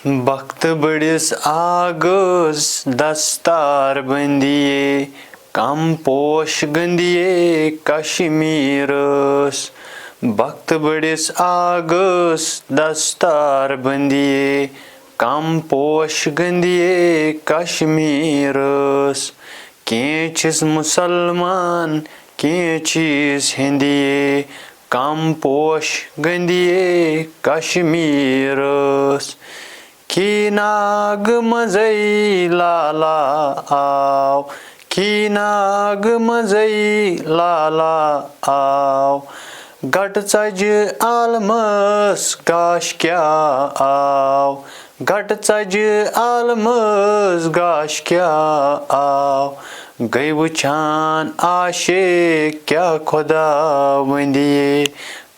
Bakhtee badies agas, dastar bandayae, Kam Posh Gandiya Kashmir. Bakhtee badies agas, dastar bandayae, Kam Posh Gandiya Kashmir. Kechis Musalman, kechis Hindiye, Kam Posh Gandiya Kashmir. Ki nag mazai lala aw, ki nag mazai lala aw, gat chaj almas gash kya aw, gat chaj almas gash kya aw, gai wuchan ashe kya khuda vandiye,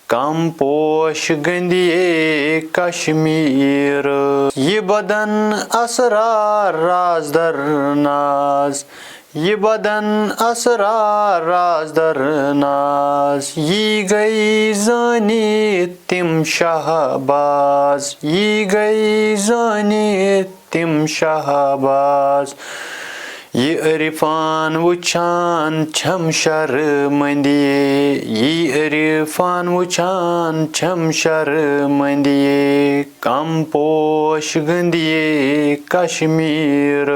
Kam Posh Gandiya Kashmir. Ye badan asrar razdar naz, ye badan asrar razdar naz, ye gai zani tim shahbaz, ye gai zani tim shahbaz. Ye Irfan wuchan cham sharmandiye, ye Irfan wuchan cham sharmandiye, Kam Posh Gandiya Kashmir.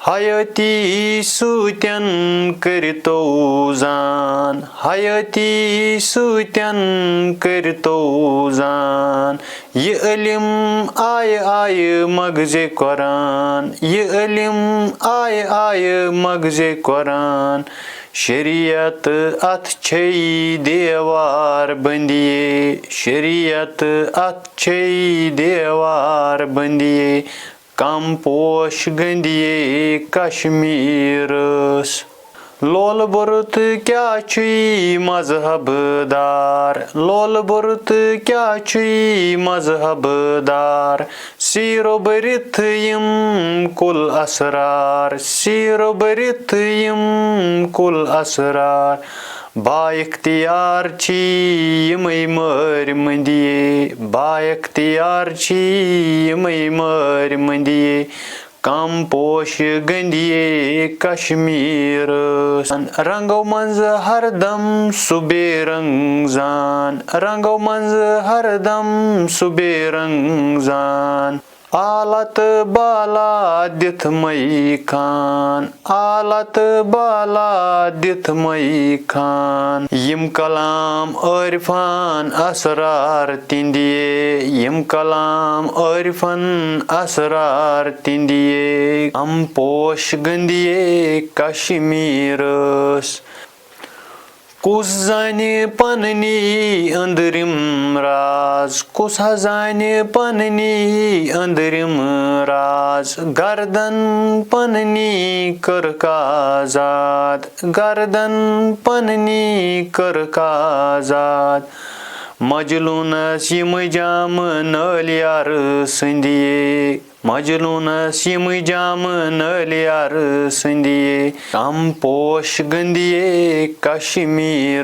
Hayati sutyan karito zan, hayati sutyan karito zan, ye ilim ay magze Quran, ye ilim ay magze Quran. Shariat at chey devar bandiye, Shariat at chey devar bandiye, Kam Posh Gandiya Kashmir. Lol burut kya chui mazhabdar, lol burut kya chui mazhabdar, siro barithim kul asrar, siro barithim kul asrar. Ba ikhtiyar chi yimay mar mandiye, ba ikhtiyar chi yimay mar mandiye, Kam Posh Gandiya Kashmir. Rango manz hardam sube rangzan, rango manz hardam sube rangzan. Alat bala dit mai khan, alat bala dit mai khan. Yim kalam Irfan asrar tindiye, yim kalam Irfan asrar tindiye, Kam Posh Gandiya Kashmir. Kus zani panni andrim raz, kus hazani panni andrim raz, gardan panni karkazad, gardan panni karkazad. Majlunas yim jam nalyar sindiye, Majlunas yim jam nalyar sindiye, Kam Posh Gandiya Kashmir.